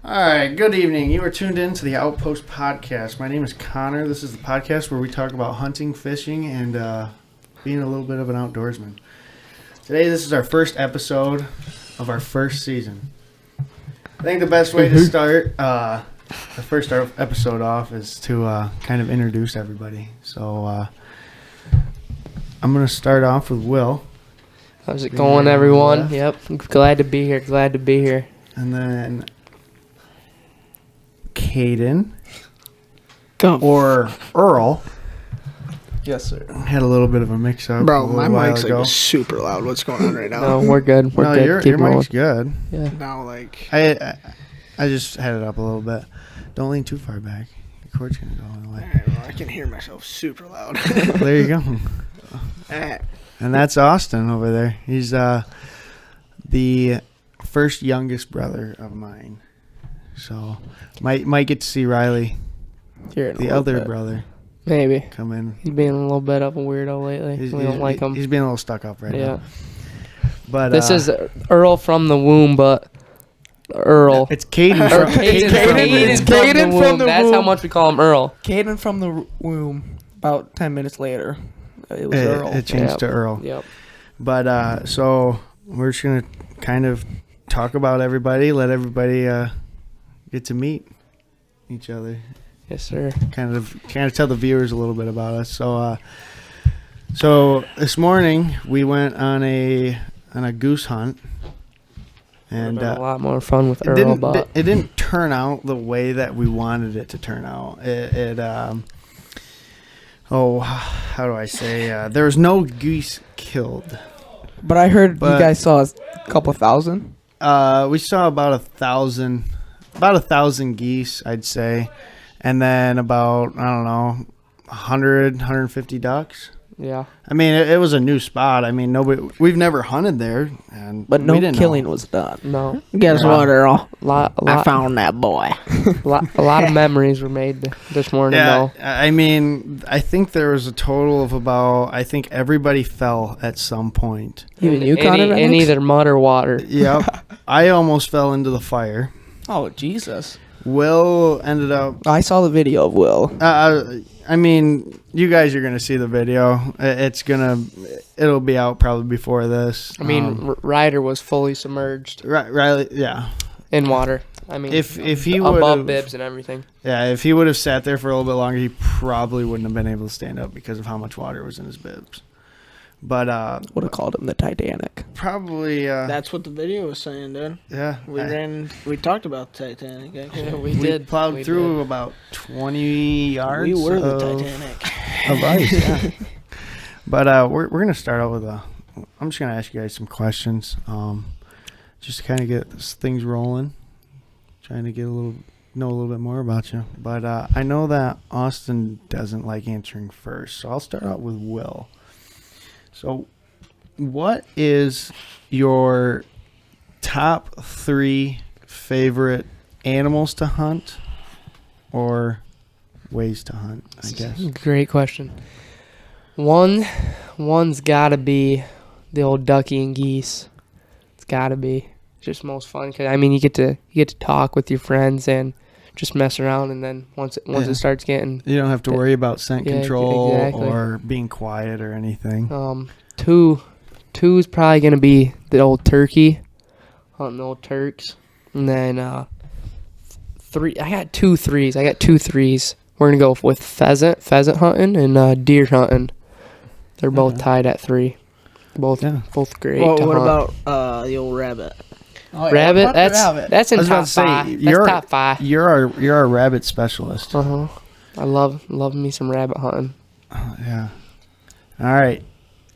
All right, good evening. You are tuned in to the Outpost podcast. My name is Connor. This is the podcast where we talk about hunting, fishing, and being a little bit of an outdoorsman. Today, this is our first episode of our first season. I think the best way to start the first episode off is to kind of introduce everybody. So I'm going to start off with Will. How's it going, everyone? Yep, glad to be here. And then Caden. Or Earl. Yes, sir. Had a little bit of a mix-up. Bro, my mic's like super loud. What's going on right now? No, we're good. We're good. Your mic's good. Yeah. Now, like... I just had it up a little bit. Don't lean too far back. The cord's going to go all the way. Right, well, I can hear myself super loud. There you go. And that's Austin over there. He's the first youngest brother of mine. So might get to see Riley, the other brother. Maybe. Come in. He's being a little bit of a weirdo lately. We don't like him. He's being a little stuck up right now. But this is Earl from the womb, but Earl. It's Caden from the womb. That's how much we call him Earl. Caden from the womb. About 10 minutes later, it was Earl. It changed to Earl. Yep. But so we're just gonna kind of talk about everybody, let everybody get to meet each other. Yes, sir. Kind of tell the viewers a little bit about us. So this morning we went on a goose hunt, and a lot more fun with Earl. It didn't turn out the way that we wanted it to turn out. How do I say? There was no geese killed. But I heard you guys saw a couple thousand. We saw about 1,000 geese, I'd say. And then about, I don't know, 150 ducks. Yeah. I mean, it was a new spot. I mean, we've never hunted there. But no killing was done. No. Guess what, Earl? I found that boy. a lot of memories were made this morning, though. I mean, I think there was a total of about, I think everybody fell at some point. Even you, Connor? In either mud or water. Yep. I almost fell into the fire. Oh, Jesus. Will ended up... I saw the video of Will. I mean, you guys are going to see the video. It'll be out probably before this. I mean, Ryder was fully submerged. Riley, yeah. In water. I mean, if he would above bibs and everything. Yeah, if he would have sat there for a little bit longer, he probably wouldn't have been able to stand up because of how much water was in his bibs. But would have called him the Titanic. Probably. That's what the video was saying, dude. Yeah. We talked about the Titanic. Actually. Yeah, we plowed through about 20 yards. We were the Titanic of ice. Yeah. But we're gonna start out with I'm just gonna ask you guys some questions, just to kind of get things rolling. Trying to know a little bit more about you. But I know that Austin doesn't like answering first, so I'll start out with Will. So, what is your top 3 favorite animals to hunt or ways to hunt, I guess? Great question. One's got to be the old ducky and geese. It's got to be. It's just most fun because, I mean, you get to talk with your friends and just mess around, and then once it starts getting... You don't have to worry about scent control or being quiet or anything. Two is probably going to be the old turkey, hunting the old turks. And then 3, I got 2 threes. We're going to go with pheasant hunting and deer hunting. They're both tied at 3. Both great to what hunt. about the old rabbit? Oh, Rabbit, that's in top 5. That's top 5. You're our rabbit specialist. I love me some rabbit hunting. Yeah. All right,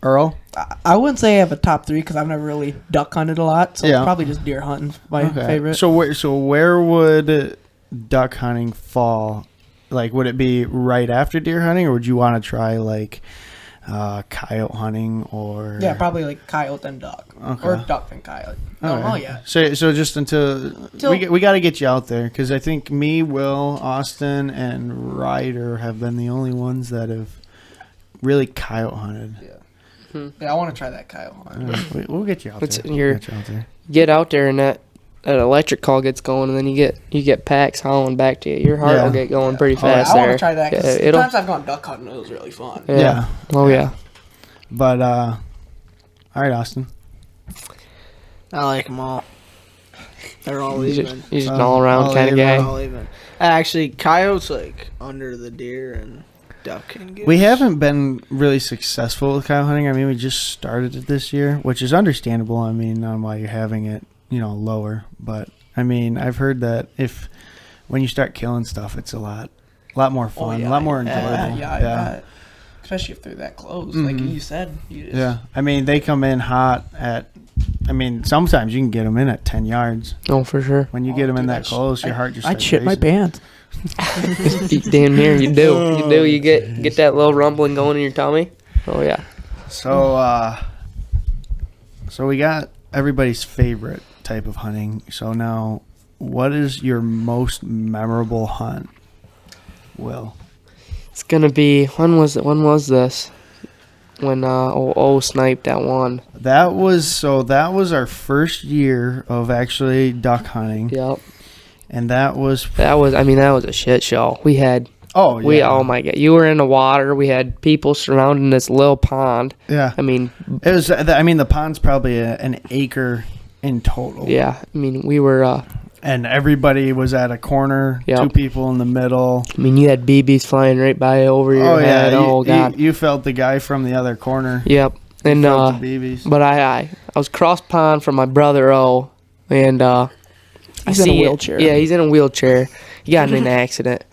Earl. I wouldn't say I have a top 3 because I've never really duck hunted a lot, so probably just deer hunting my favorite. So where would duck hunting fall? Like, would it be right after deer hunting, or would you want to try like coyote hunting or? Yeah, probably like coyote and duck, or duck and coyote. Oh yeah. So just until we got to get you out there, because I think me, Will, Austin, and Ryder have been the only ones that have really coyote hunted. Yeah. Yeah, I want to try that coyote hunt. We'll get you out there. Get out there, and that electric call gets going, and then you get packs hauling back to you. Your heart Yeah. will get going pretty Oh, yeah, fast I want there. to try that. 'Cause Yeah, sometimes I've gone duck hunting. It was really fun. Yeah. Oh yeah. But all right, Austin. I like them all. They're all He's even. just an all around all kind of even. guy. They're all even. Actually, coyotes like under the deer and duck and goose. We haven't been really successful with coyote hunting. I mean, we just started it this year, which is understandable. I mean, on why you're having it, lower. But I mean, I've heard that when you start killing stuff, it's a lot more fun, a lot more enjoyable. Yeah, I bet. Especially if they're that close, like you said. Yeah, I mean, they come in hot sometimes you can get them in at 10 yards. Oh, for sure. When you get them in that close, your heart just I'd starts shit my racing. pants. Damn near you do. You get that little rumbling going in your tummy. Oh yeah. So we got everybody's favorite type of hunting. So now, what is your most memorable hunt, Will? It's gonna be when was this? When sniped that one. That was our first year of actually duck hunting. Yep. And that was That was a shit show. We had oh my god. You were in the water. We had people surrounding this little pond. Yeah. I mean it was the pond's probably an acre in total. yeah. I mean we were and everybody was at a corner, Yep. two people in the middle. I mean you had BBs flying right by over your head. Oh god. You felt the guy from the other corner. Yep. And Felt the BBs. but I was cross pond from my brother O, and He's in a wheelchair. Yeah, he's in a wheelchair. He got in an accident,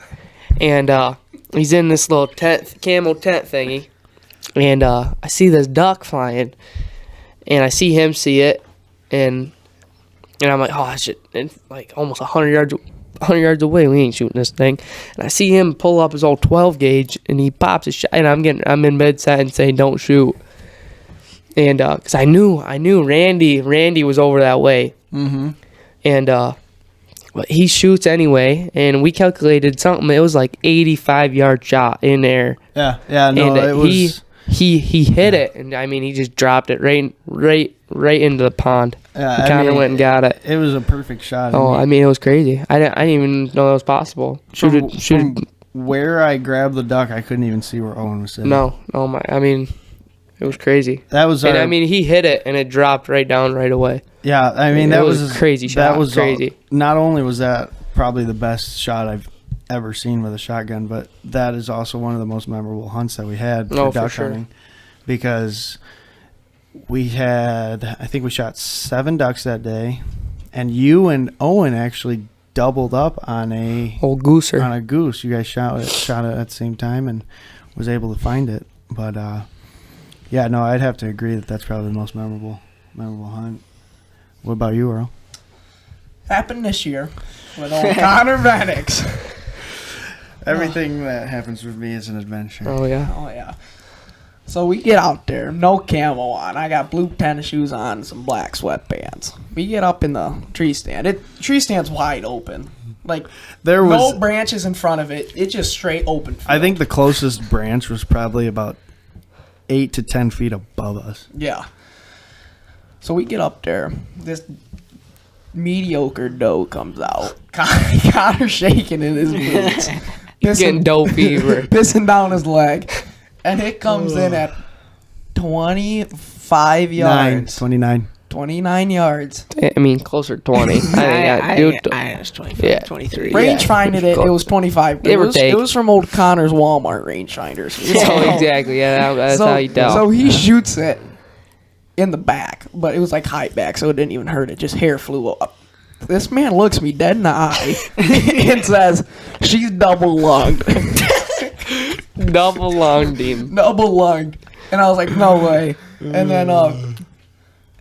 and he's in this little camo tent thingy, and I see this duck flying, and I see him see it, and I'm like, oh shit, and like almost 100 yards away, we ain't shooting this thing, and I see him pull up his old 12 gauge, and he pops his shot, and I'm in mid set and saying don't shoot. And because I knew Randy was over that way, and but he shoots anyway, and we calculated something. It was like 85-yard shot in there. Yeah, no, and it was. He hit it, and I mean he just dropped it right into the pond. Yeah, Connor went and got it. It was a perfect shot. Oh, I mean it was crazy. I didn't even know that was possible. From where I grabbed the duck, I couldn't even see where Owen was sitting. No, I mean. It was crazy. That was and I mean, he hit it, and it dropped right down right away. Yeah, I mean, that was a crazy shot. That was crazy. Not only was that probably the best shot I've ever seen with a shotgun, but that is also one of the most memorable hunts that we had for duck hunting. Because I think we shot 7 ducks that day, and you and Owen actually doubled up on a old gooser. On a goose. You guys shot it at the same time and was able to find it. But yeah, no, I'd have to agree that that's probably the most memorable hunt. What about you, Earl? Happened this year with old Connor Maddox. Everything that happens with me is an adventure. Oh yeah. Oh yeah. So we get out there, no camo on. I got blue tennis shoes on, some black sweatpants. We get up in the tree stand. Tree stand's wide open. Like there was no branches in front of it. It's just straight open field. I think the closest branch was probably about 8 to 10 feet above us. Yeah. So we get up there. This mediocre doe comes out. Connor shaking in his boots. He's getting doe fever. Pissing down his leg. And it comes in at 25 yards. 29 yards. I mean, closer to 20. I was 25, Yeah. 23. Range finded it. It was 25. Give or take. It was from old Connor's Walmart range finders. Oh, exactly. Yeah, that's how you tell. So he shoots it in the back, but it was like high back, so it didn't even hurt. It just hair flew up. This man looks me dead in the eye and says, "She's double lunged." Double lunged him. Double lunged, and I was like, "No way!" And then,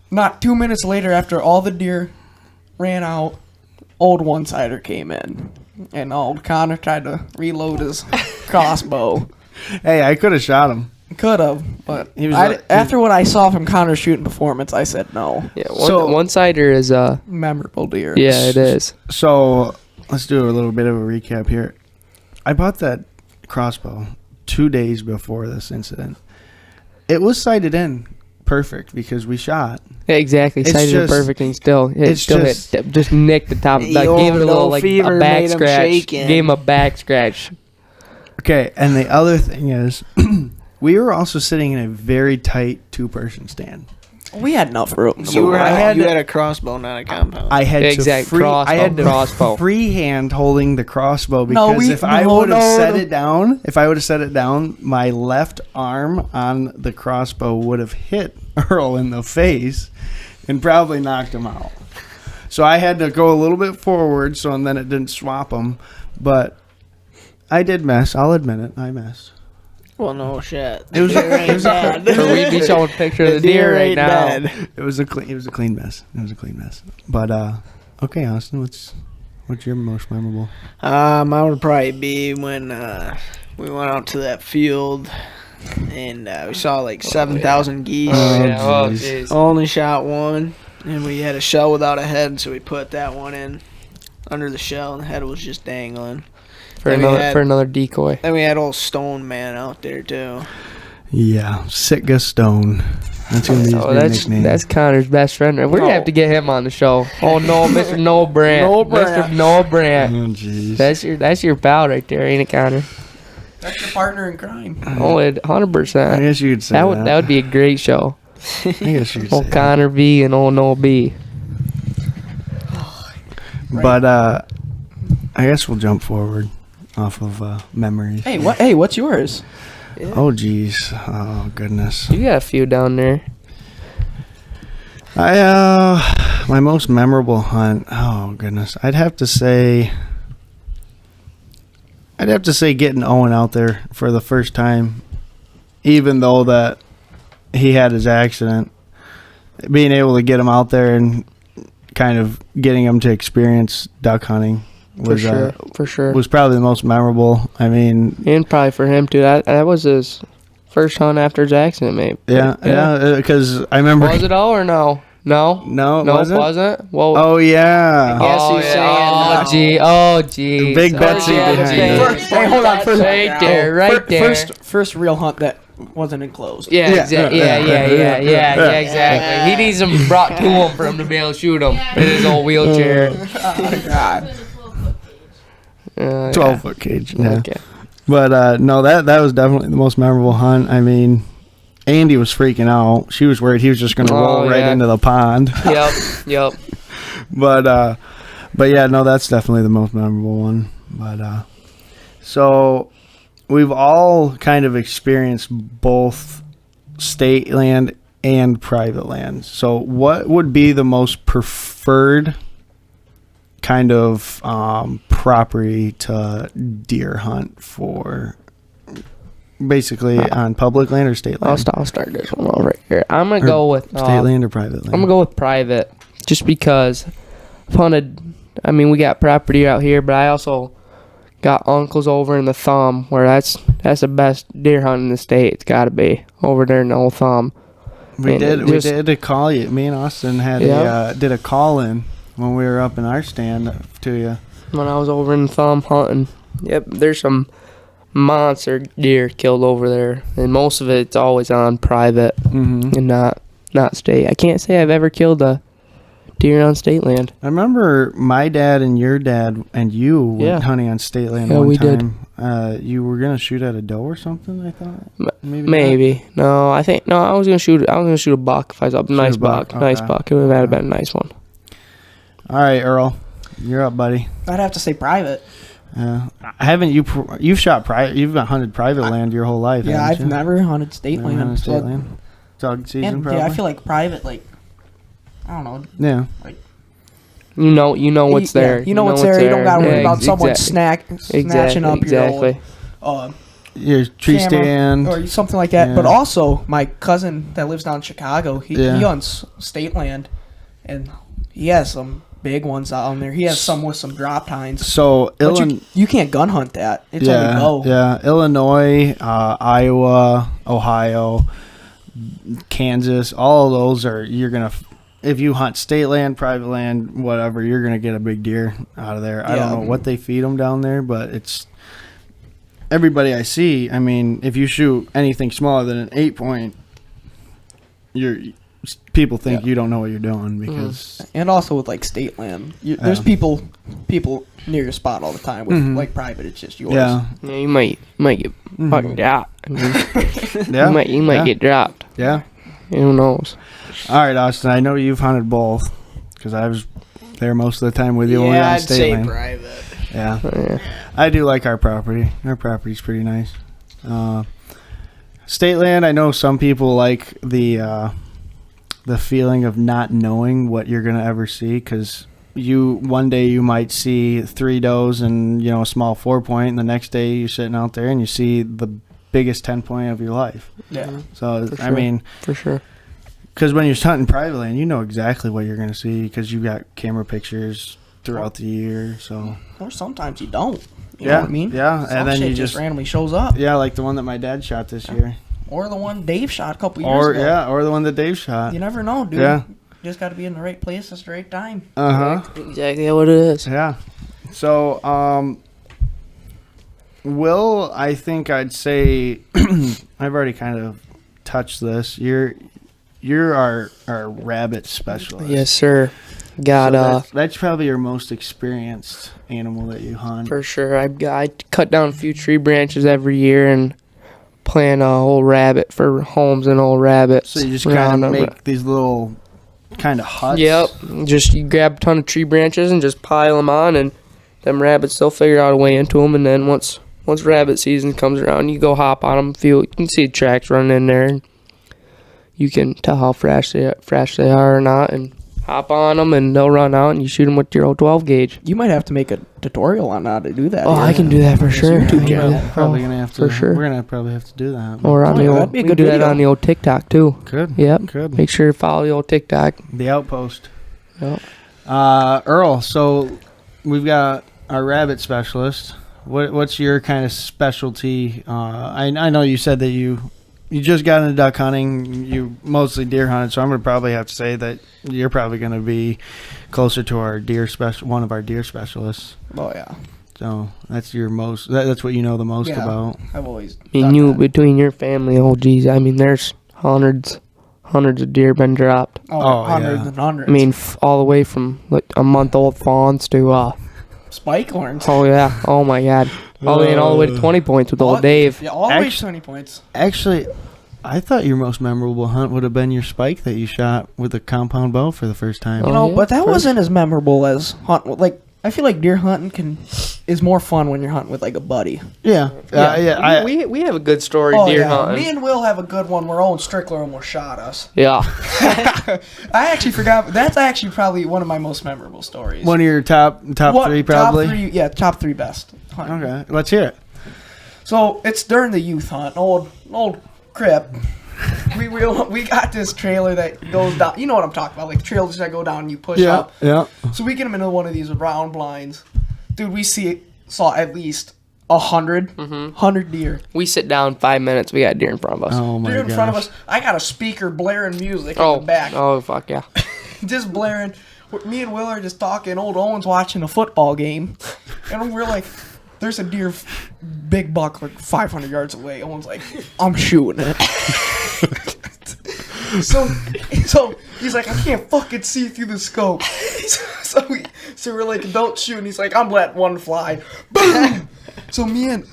not 2 minutes later, after all the deer ran out, old one-sider came in, and old Connor tried to reload his crossbow. Hey, I could have shot him. Could have, but He was after what I saw from Connor's shooting performance, I said no. Yeah, one-sider is Memorable deer. Yeah, it is. So let's do a little bit of a recap here. I bought that crossbow 2 days before this incident. It was sighted in perfect because we shot. Yeah, exactly. It's Sighted just- are perfect and still, it it's still just- just nicked the top. Like, The gave it a old little no like fever a back made 'em scratch. shaking. Gave him a back scratch. Okay, and the other thing is, we were also sitting in a very tight 2-person stand. We had enough room. You I had had to- a crossbow, not a compound. I had Exact to I had to crossbow. freehand holding the crossbow No, because if I would have set no. it down, my left arm on the crossbow would have hit Earl in the face and probably knocked him out. So I had to go a little bit forward, and then it didn't swap him. But I did mess. I'll admit it. I messed. Well, no shit. It was a So we'd be showing a picture of the deer right ain't now. dead. It was a clean mess. But okay, Austin, what's your most memorable? I would probably be when we went out to that field and we saw like 7,000 geese. Oh, Yeah, oh, jeez. jeez. Only shot one, and we had a shell without a head, so we put that one in under the shell, and the head was just dangling. For Then we another had- for another decoy. Then we had old Stone Man out there too. Yeah, Sitka Stone. That's gonna be his Oh, new that's nickname. that's Connor's best friend. We're gonna have to get him on the show. Oh no, Mr. Noah Brandt. Noah Mr. Brandt. Noah Brandt. Oh jeez. That's your pal right there, ain't it, Connor? That's your partner in crime. Oh, it I 100%. guess you could say That would be a great show. I guess you could Old say Connor B and old Noah B. that. But I guess we'll jump forward off of memories. Hey, what? Hey, what's yours? Oh jeez. Oh goodness. You got a few down there. My most memorable hunt. Oh goodness. I'd have to say getting Owen out there for the first time, even though that he had his accident. Being able to get him out there and kind of getting him to experience duck hunting was For sure. was probably the most memorable. I mean, And probably for him too. That was his first hunt after his accident, maybe. yeah, because I remember. Was it all or no? No. No, it No, wasn't. it wasn't. Well. Oh yeah. Yes, oh, he's yeah. saying, Oh gee. Oh gee. Big Betsy behind it. Hey, hold on. First, Right there. Right there. First real hunt that wasn't enclosed. Yeah, Yeah. exactly. Yeah, exactly. He needs them brought to him for him to be able to shoot him in his old wheelchair. Oh, God. 12-foot cage. Yeah. Okay. But no, that was definitely the most memorable hunt. I mean, Andy was freaking out. She was worried he was just going to roll right yeah. into the pond. Yep. But yeah, no, that's definitely the most memorable one. But so we've all kind of experienced both state land and private land. So what would be the most preferred kind of property to deer hunt for? Basically on public land or state land? I'll start this one off right here. I'm gonna go with State land or private land? I'm gonna go with private, just because I've hunted. I mean, we got property out here, but I also got uncles over in the Thumb, where that's the best deer hunt in the state. It's got to be over there in the old Thumb. We And did. it We just- did a call. Me and Austin had did a call in when we were up in our stand to you. When I was over in the Thumb hunting, yep, there's some monster deer killed over there, and most of it's always on private Mm-hmm. and not state. I can't say I've ever killed a deer on state land. I remember my dad and your dad and you went hunting on state land Yeah, one we did. time. You were gonna shoot at a doe or something. I thought Maybe no. I think no. I was gonna shoot a buck if I saw a nice a buck, buck. Nice okay. buck. It would have been a nice one. All right, Earl, you're up, buddy. I'd have to say private. Haven't you? You've shot private. You've hunted private land your whole life. Yeah, haven't I've you? never hunted state Never land. hunted state so- land. Dog season, And, probably. yeah, I feel like private, like, I don't know. Yeah. You know what's Yeah, there. you know what's there. You don't got to worry Yeah, about someone exactly. snatching up Exactly. your old, Your tree camera stand. or something like that. Yeah. But also, my cousin that lives down in Chicago, he Yeah. hunts state land, and he has some big ones out on there. He has some with some drop tines. So But Illinois. you can't gun hunt that. It's Yeah, only bow. yeah. Illinois, Iowa, Ohio, Kansas, all of those are you're gonna. If you hunt state land, private land, whatever, you're gonna get a big deer out of there. I don't Yeah. know what they feed them down there, but it's everybody I see. I mean, if you shoot anything smaller than an 8-point, people think you don't know what you're doing because And also with like state land, there's people near your spot all the time. With like private, it's just yours. yeah, you might get fucking dropped. I mean, yeah, you might get dropped. yeah. Who knows? All right, Austin. I know you've hunted both because I was there most of the time with you when we were Yeah, on I'd state say land. private. Yeah, Yeah. I do like our property. Our property's pretty nice. State land, I know some people like the feeling of not knowing what you're gonna ever see because one day you might see 3 does and a small 4-point, and the next day you're sitting out there and you see the biggest 10-point of your life. Yeah. So For I sure. mean, For sure. because when you're hunting private land, you know exactly what you're gonna see because you've got camera pictures throughout the year. So Or sometimes you don't. You know what I mean? yeah, Some and then shit you just just randomly shows up. yeah, like the one that my dad shot this year, Or the one Dave shot a couple years ago. or the one that Dave shot. You never know, dude. Yeah. You just got to be in the right place at the right time. Exactly what it is. Yeah. So, Will, I think I'd say I've already kind of touched this. You're our rabbit specialist. Yes, sir. Got So that's probably your most experienced animal that you hunt. for sure. I cut down a few tree branches every year and plant a whole rabbit for homes and old rabbits. So you just around kind of them. make these little kind of huts. Yep. Just you grab a ton of tree branches and just pile them on, and them rabbits, they'll figure out a way into them. And then once rabbit season comes around, you go hop on them. You can see the tracks running in there. And you can tell how fresh they are or not, and hop on them, and they'll run out, and you shoot them with your old 12 gauge. You might have to make a tutorial on how to do that. Oh, here. I can do that for This sure. YouTube Yeah, channel. we're probably gonna have to. for sure. We're gonna probably have to do that. Or on Oh, the yeah, old, that'd be a we can good do that video. on the old TikTok too. Good. Yep. Good. Make sure to follow the old TikTok. The Outpost. Yep. Earl, so we've got our rabbit specialist. What's your kind of specialty? I know you said that you just got into duck hunting. You mostly deer hunted, so I'm gonna probably have to say that you're probably gonna be closer to our one of our deer specialists. Oh yeah, So that's your most. That's what you know the most Yeah. about. I've always. I mean, done you that. between your family, oh geez, I mean, there's hundreds of deer been dropped. Oh, Oh, hundreds yeah. and hundreds. I mean, all the way from like a month old fawns to spike horns. oh yeah, oh my god, all the way to 20 points with old Dave. Yeah, all the way to Actu- 20 points. Actually, I thought your most memorable hunt would have been your spike that you shot with a compound bow for the first time. Oh, You know, yeah, but that first. wasn't as memorable as hunt. Like I feel like deer hunting is more fun when you're hunting with like a buddy. Yeah, yeah. we have a good story deer hunting. Me and Will have a good one where Owen Strickler almost shot us. Yeah, I actually forgot. That's actually probably one of my most memorable stories. One of your top three, probably. Top three best. hunting. Okay, let's hear it. So it's during the youth hunt, old crip. We got this trailer that goes down. You know what I'm talking about, like trailers that go down and you push up. yeah. So we get him into one of these round blinds, dude. We saw at least 100 deer. we sit down 5 minutes. We got deer in front of us. Oh my Deer god. in front of us. I got a speaker blaring music in oh, the back, oh fuck yeah. just blaring. Me and Will are just talking. Old Owen's watching a football game, and we're like, "There's a deer, big buck, like 500 yards away." Owen's like, "I'm shooting it." So he's like, "I can't fucking see through the scope." So we're like, "Don't shoot." And he's like, "I'm letting one fly." Boom. So me and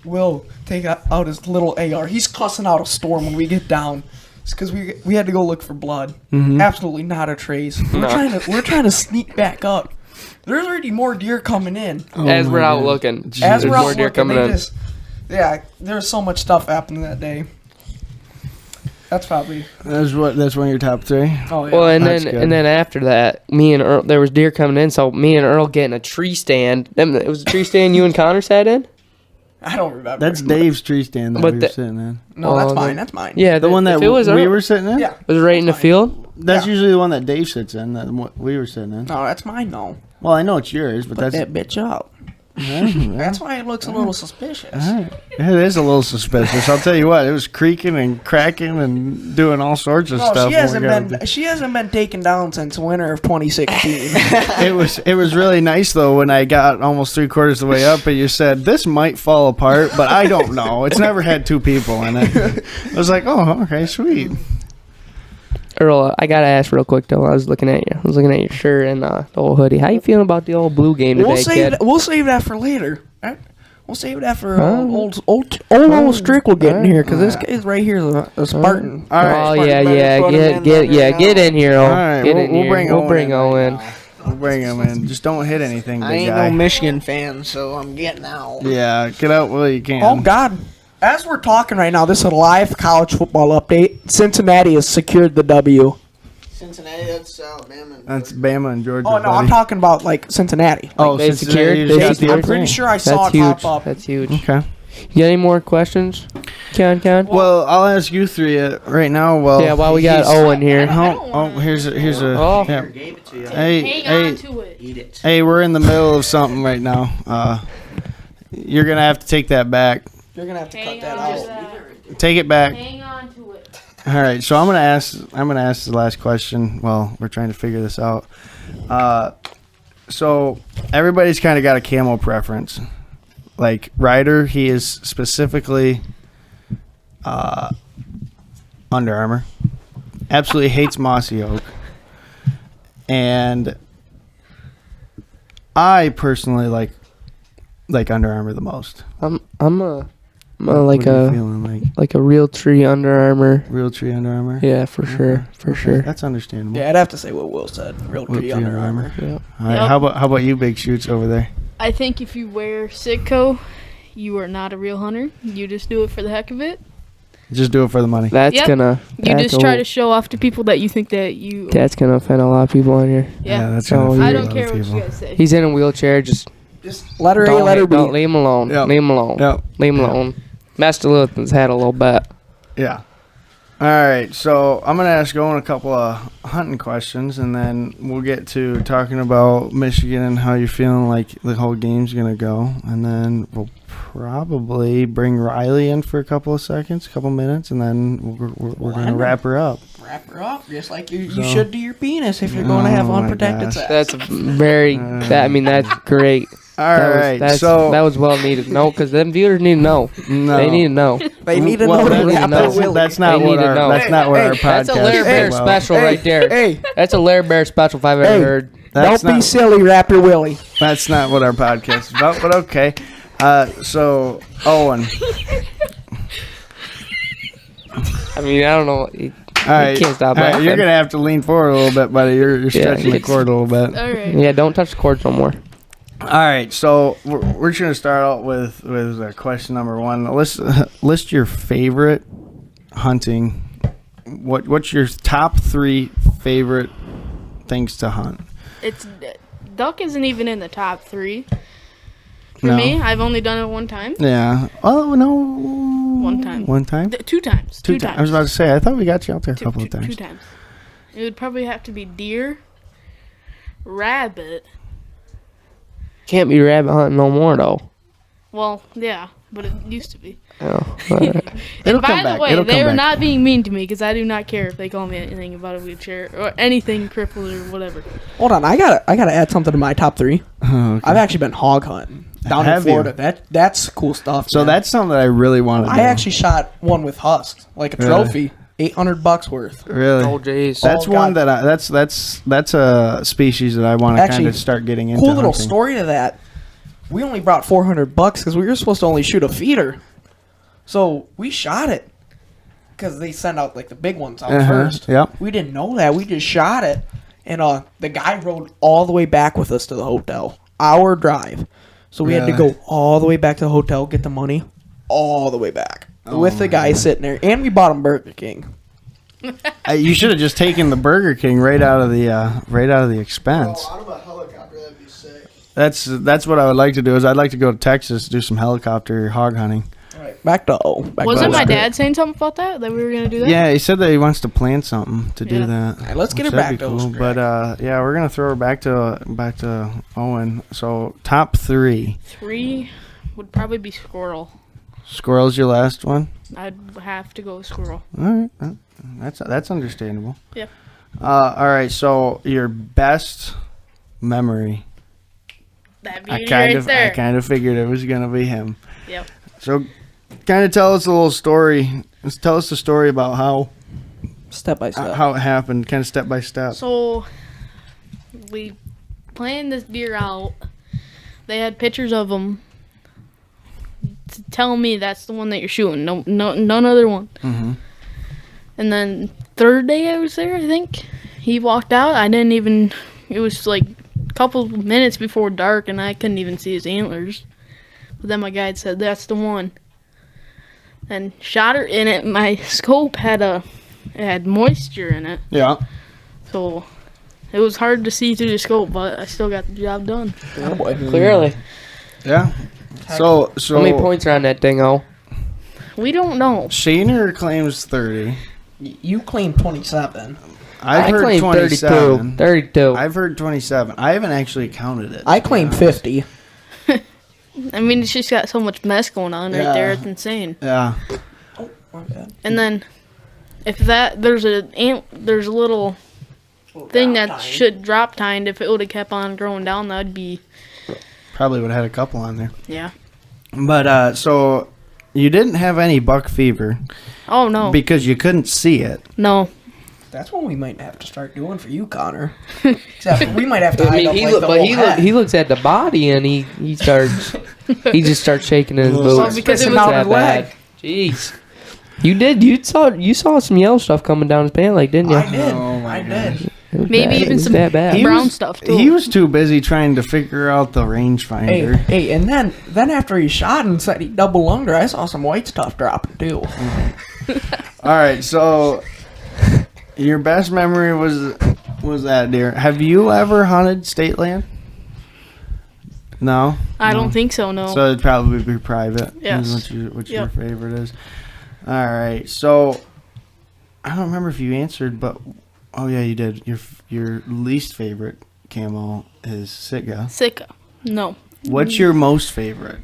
Will take out his little AR. He's cussing out a storm when we get down. Because we had to go look for blood. Absolutely not a trace. We're trying to sneak back up. There's already more deer coming in. As my we're out God. looking, As there's we're out more deer looking, coming in. there's so much stuff happening that day. That's probably. That's one of your top three. Oh yeah. Well, and That's then good. and then after that, me and Earl, there was deer coming in, so me and Earl getting a tree stand. It was a tree stand you and Connor sat in. I don't remember. That's Dave's tree stand that But we were the- sitting in. No, that's Oh, mine. the- That's mine. Yeah, The one that if it was we Earl, were sitting in. Yeah. was it right in the Fine. field. That's Yeah. usually the one that Dave sits in. That we were sitting in. No, that's mine. No. Well, I know it's yours, but Put that's that bitch up. Yeah, That's why it looks a little suspicious. It is a little suspicious. I'll tell you what, it was creaking and cracking and doing all sorts of No, stuff. she hasn't been taken down since winter of 2016. It was really nice though when I got almost 3/4 of the way up and you said this might fall apart, but I don't know. It's never had two people in it. I was like, oh, okay, sweet. Earl, I gotta ask real quick though. I was looking at your shirt and the old hoodie. How you feeling about the old blue game today, kid? We'll save that for later. We'll save that for old Strickle getting here, because this guy's right here is a Spartan. All right. Oh yeah. Get in here, Owen. All right, Get in we'll here. bring We'll Owen bring in Owen. right now. We'll bring him in. Just don't hit anything, I big ain't guy. no Michigan fan, so I'm getting out. Yeah, get out while you can. Oh, God. As we're talking right now, this is a live college football update. Cincinnati has secured the W. Cincinnati, that's Alabama. That's Bama and Georgia. Oh, no, I'm talking about, like, Cincinnati. Oh, They Cincinnati secured- just they got the secured I'm pretty thing. sure I saw That's it huge. pop up. That's huge. Okay. You got any more questions, Ken? Well, I'll ask you three right now. Well, Yeah, while we got he's- Owen here. Here's a. Oh. Yeah. Gave it to you. Hey, to it. Eat it. hey, we're in the middle of something right now. You're gonna have to take that back. You're going to have to Hang cut that on out. to that. Take it back. Hang on to it. All right, so I'm gonna ask the last question. Well, we're trying to figure this out. So everybody's kind of got a camo preference. Like Ryder, he is specifically Under Armour. Absolutely hates Mossy Oak, and I personally like Under Armour the most. I'm like What are you a feeling like real tree Under Armour. Real Tree Under Armour. Yeah, for sure. That's understandable. Yeah, I'd have to say what Will said. Real Real tree Under Armour. Yeah. All right, Yep. how about you, Big Shoots over there? I think if you wear Sitco, you are not a real hunter. You just do it for the heck of it. Just do it for the money. That's Yep. gonna. You just try to show off to people that you think that you. That's gonna offend a lot of people on here. Yeah. that's So gonna I offend I a don't lot care of what people. you guys say. He's in a wheelchair. Just Just letter A, don't letter B. Leave him alone. Yep. Leave him alone. Yep. Leave him alone. Master Luthen's had a little bit. Yeah. All right, so I'm gonna ask Owen a couple of hunting questions, and then we'll get to talking about Michigan and how you're feeling like the whole game's gonna go, and then we'll probably bring Riley in for a couple of minutes, and then we're gonna wrap her up. Wrap her up, just like you So- should to your penis if you're going to have Oh my unprotected gosh. sex. That's very. That's great. All That right, was, so that was well needed. No, because them viewers need to know. no. They need to know. They need to Well, know to that's- wrap that's- their willy. That's not They what need to our know. that's not what our podcast That's a Lair Bear is about. special right there. Hey, That's a Lair Bear special if I've ever Hey. heard. That's don't be not- silly, wrap your willy. That's not what our podcast is about, but okay. So Owen. I mean, I don't know. All right, can't stop all right, laughing. You're gonna have to lean forward a little bit, buddy. You're stretching the it's- cord a little bit. All right. Yeah, don't touch the cords no more. All right, so we're just gonna start out with question number one. List your favorite hunting. What's your top 3 favorite things to hunt? It's duck isn't even in the top 3 for No. me. I've only done it one time. Yeah. Oh no. One time. One time. 2 times. Two times. I was about to say. I thought we got you out there a Two- couple two- of times. 2 times. It would probably have to be deer, rabbit. Can't be rabbit hunting no more though. Well, yeah, but it used to be. Oh, It'll And by come the back. way, It'll they come were back. not being mean to me because I do not care if they call me anything about a wheelchair or anything crippled or whatever. Hold on, I gotta add something to my top 3. Oh, okay. I've actually been hog hunting down Have in you? Florida. That's cool stuff. So man. that's something that I really want to do. I actually shot one with husks, like a Really? trophy, $800 worth. really. oh jeez. That's Oh, one God. that that's a species that I want to kind Actually, of start getting into. Cool little hunting. story to that. We only brought $400 because we were supposed to only shoot a feeder, so we shot it because they send out like the big ones out first. Yep. We didn't know that. We just shot it, and the guy rode all the way back with us to the hotel. Hour drive, so we had to Really? go all the way back to the hotel, get the money, all the way back Oh with the guy sitting there, and we bought him Burger King. You should have just taken the Burger King right out of the expense. out of a helicopter, that'd be sick. That's what I would like to do. Is I'd like to go to Texas do some helicopter hog hunting. All right, back to Wasn't my script. dad saying something about that we were gonna do that? Yeah, he said that he wants to plan something to do Yeah. that. All right, let's get which her that'd back be to cool. script. But yeah, we're gonna throw her back to Owen. So top 3. 3 would probably be squirrel. Squirrel's your last one. I'd have to go with squirrel. All right, that's understandable. Yeah. All right, so your best memory. That I beauty kind right of there. I kind of figured it was gonna be him. Yep. So, kind of tell us a little story. Tell us the story about how Step by step. How it happened, kind of step by step. So we planned this deer out. They had pictures of him to tell me that's the one that you're shooting. No, none other one. Mm-hmm. And then third day I was there, I think he walked out. I didn't even. It was like a couple minutes before dark, and I couldn't even see his antlers. But then my guide said that's the one. And shot her in it. My scope had moisture in it, Yeah. so it was hard to see through the scope, but I still got the job done. Oh, boy. Clearly. Yeah. So How many points are on that dingo? We don't know. Shaner claims 30. You claim 27. I've I heard claim 27. 32. I've heard 27. I haven't actually counted it. I claim 50. I mean, it's just got so much mess going on right there. It's insane. Yeah. My bad. And then, if there's a little thing that should drop tined. If it would have kept on growing down, that'd be Probably would have had a couple on there. yeah. But so you didn't have any buck fever Oh no, because you couldn't see it. no. That's what we might have to start doing for you, Connor. Except we might have to hide up he, like look, the but whole he, head. look, he looks at the body and he starts he just starts shaking in his Well, boots. because it It's was that his leg. bad. Jeez. You saw some yellow stuff coming down his pant leg, didn't you? I did. Oh, my I did. It was Maybe bad. even It was some that bad. He brown was- stuff too. He was too busy trying to figure out the rangefinder. Hey, and then after he shot and said he double lunged her, I saw some white stuff dropping too. All right, so your best memory was that deer. Have you ever hunted state land? No. I No. don't think so. No. So it'd probably be private. Yes. Is what your Yep. favorite is. All right. So I don't remember if you answered, but oh yeah, you did. Your least favorite camo is Sitka. Sitka. No. What's your most favorite?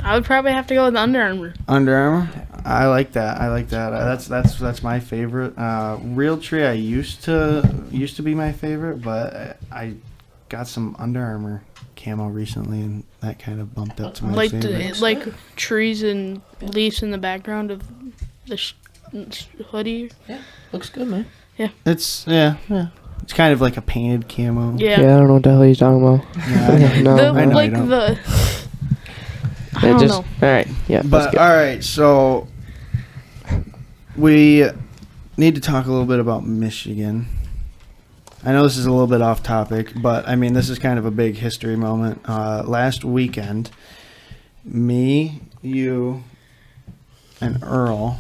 I would probably have to go with Under Armour. Under Armour. I like that. That's my favorite. Realtree I used to be my favorite, but I got some Under Armour camo recently, and that kind of bumped up to my Like favorite. like trees and leaves in the background of the hoodie. Looks good, man. It's yeah. It's kind of like a painted camo. Yeah. Yeah, I don't know what the hell he's talking about. Yeah, No, The, I know like you don't. the. I Yeah, don't just know. all right. Yeah, But let's go. all right, so we need to talk a little bit about Michigan. I know this is a little bit off topic, but I mean this is kind of a big history moment. Last weekend, me, you, and Earl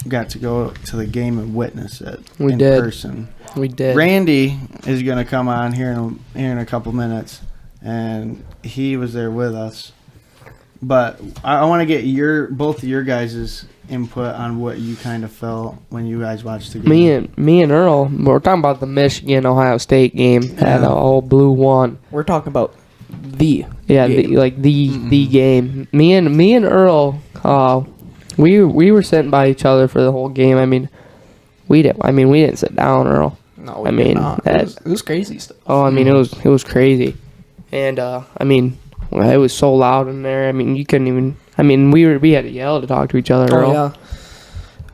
got to go to the game and witness it We in did. person. We did. Randy is going to come on here in a couple minutes, and he was there with us. But I want to get both of your guys' input on what you kind of felt when you guys watched the game. Me and Earl, we're talking about the Michigan Ohio State game. Had Yeah. a all blue one. We're talking about the Yeah, game. the game. Me and Earl, we were sitting by each other for the whole game. I mean, we didn't sit down, Earl. No, I mean, it was crazy stuff. Oh, I mean, it was crazy, and I mean, it was so loud in there. I mean, you couldn't even. I mean, we had to yell to talk to each other. Earl. Oh yeah.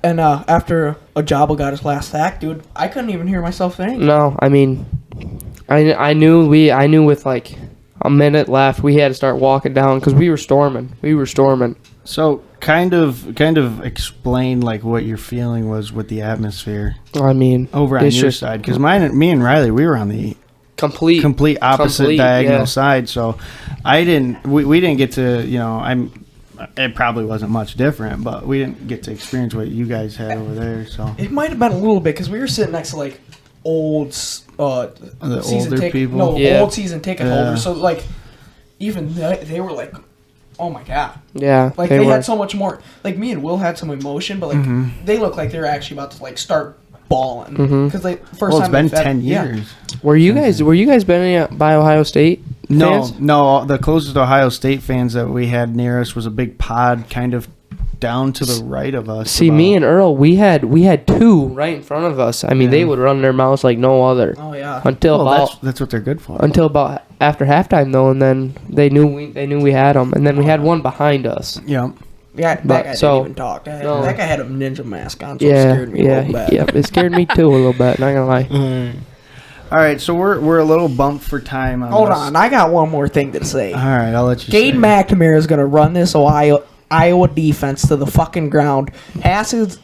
And after Ajabo got his last sack, dude, I couldn't even hear myself think. No, I mean, I knew with like a minute left, we had to start walking down because we were storming. So kind of explain like what your feeling was with the atmosphere I mean, over on it's your just side, because me and Riley, we were on the complete opposite diagonal yeah. side. So we didn't get to it probably wasn't much different, but we didn't get to experience what you guys had over there. So It might have been a little bit because we were sitting next to like old season older ticket, people? no, Yeah. old season ticket Yeah. holders. So like, even they were like, oh my god, Yeah, like they had so much more. Like me and Will had some emotion, but like Mm-hmm. they looked like they were actually about to like start bawling Mhm. because they first well, it's time been they've had- 10 yeah. years. Were you guys been by Ohio State? Fans? No. The closest Ohio State fans that we had near us was a big pod, kind of down to the right of us. See, me and Earl, we had two right in front of us. I mean, they would run their mouths like no other Oh yeah. until that's what they're good for. about after halftime though, and then they knew we had them, and then we had one behind us. Yeah. Yeah, that But, guy so, didn't even talk. no. That guy had a ninja mask on, so it Yeah, scared me a little bit. yeah. It scared me too a little bit. Not gonna lie. All right, so we're a little bumped for time on Hold this. on, I got one more thing to say. All right, I'll let you Cade say. McNamara is going to run this Iowa defense to the fucking ground. Haskins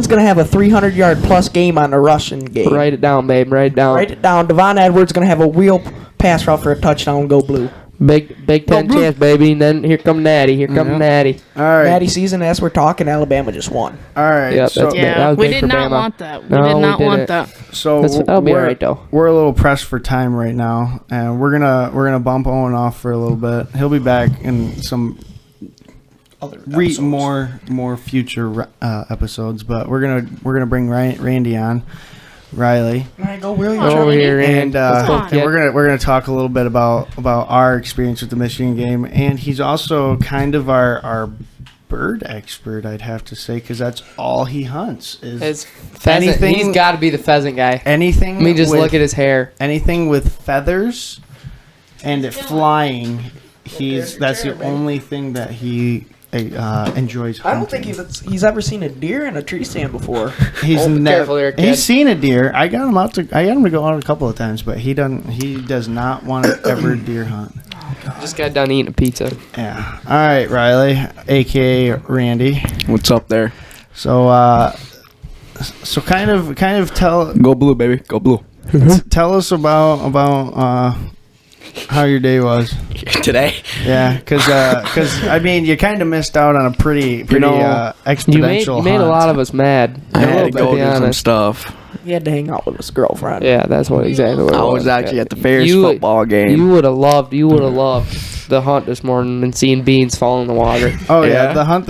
going to have a 300-yard plus game on the Russian game. Write it down, babe. Write it down. Write it down. Devon Edwards going to have a wheel pass route for a touchdown. Go blue. Big Ten Blue. chance, baby. And then here come Natty. Here come Yeah. Natty. All right, Natty season, as we're talking, Alabama just won. all right. Yep, so that's big. That Yeah, was we big did for not Bama. want that. We No, did we not want didn't. that. so That'll be we're, all right, though. we're a little pressed for time right now, and we're gonna bump Owen off for a little bit. He'll be back in some Other more future episodes, but we're gonna bring Randy on, Riley. All right, go William. Go over here, And, Let's go, and kid. we're gonna talk a little bit about our experience with the Michigan game, and he's also kind of our bird expert, I'd have to say, because that's all he hunts is His pheasant. anything- He's got to be the pheasant guy. anything. Let me just with, look at his hair. anything with feathers and it flying. That's the only thing that he enjoys I hunting. don't think he's ever seen a deer in a tree stand before. He's Oh, never. careful there, kid. He's seen a deer. I got him to go out a couple of times, but he doesn't. He does not want to ever deer hunt. Just got done eating a pizza. Yeah. All right, Riley, aka Randy. What's up there? So, so kind of tell Go blue, baby. Go blue. tell us about how your day was. Today? Yeah, because I mean, you kind of missed out on a pretty know, exponential. You made a lot of us mad. I A had little to bit, go be do some honest. stuff. He had to hang out with his girlfriend. Yeah, that's what exactly what it I was. was actually at the Ferris You- football game. You would have loved the hunt this morning and seeing beans fall in the water. Oh yeah, Yeah. the hunt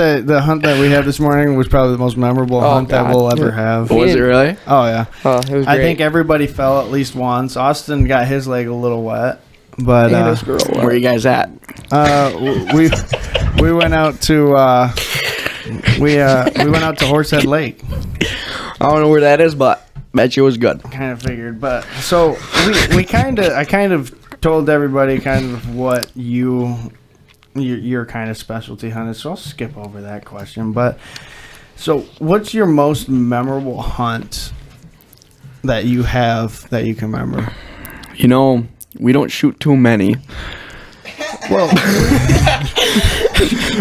that we had this morning was probably the most memorable Oh, hunt that God. we'll ever have. Was it really? Oh yeah, Oh, it was great. I think everybody fell at least once. Austin got his leg a little wet, but And his girl. Where you guys at? we went out to we went out to Horsehead Lake. I don't know where that is, but bet you it was good. Kind of figured, but so I kind of told everybody kind of what your kind of specialty hunt is. So I'll skip over that question. But so, what's your most memorable hunt that you have that you can remember? You know, we don't shoot too many.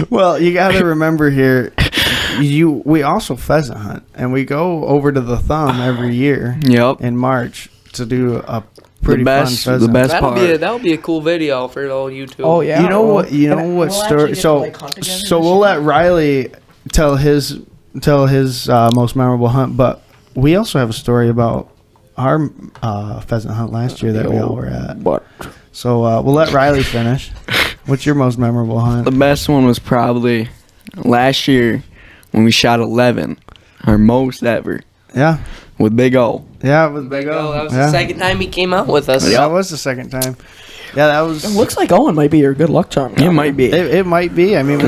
Well, you got to remember here. We also pheasant hunt, and we go over to the Thumb every year Yep. in March to do a pretty best- fun the pheasant. best that'll be a cool video for the old YouTube. Oh yeah. You know well, what? You know and what we'll actually story? get to, So, like, hunt together so this we'll year. let Riley tell his most memorable hunt. But we also have a story about our pheasant hunt last year that we all were at. But So we'll let Riley finish. What's your most memorable hunt? the best one was probably last year when we shot 11, our most ever, Yeah, with Big O. yeah, with Big O. That was Yeah. the second time he came out with us. That was the second time. Yeah, that was. It looks like Owen might be your good luck charm. It might be. It might be. I mean,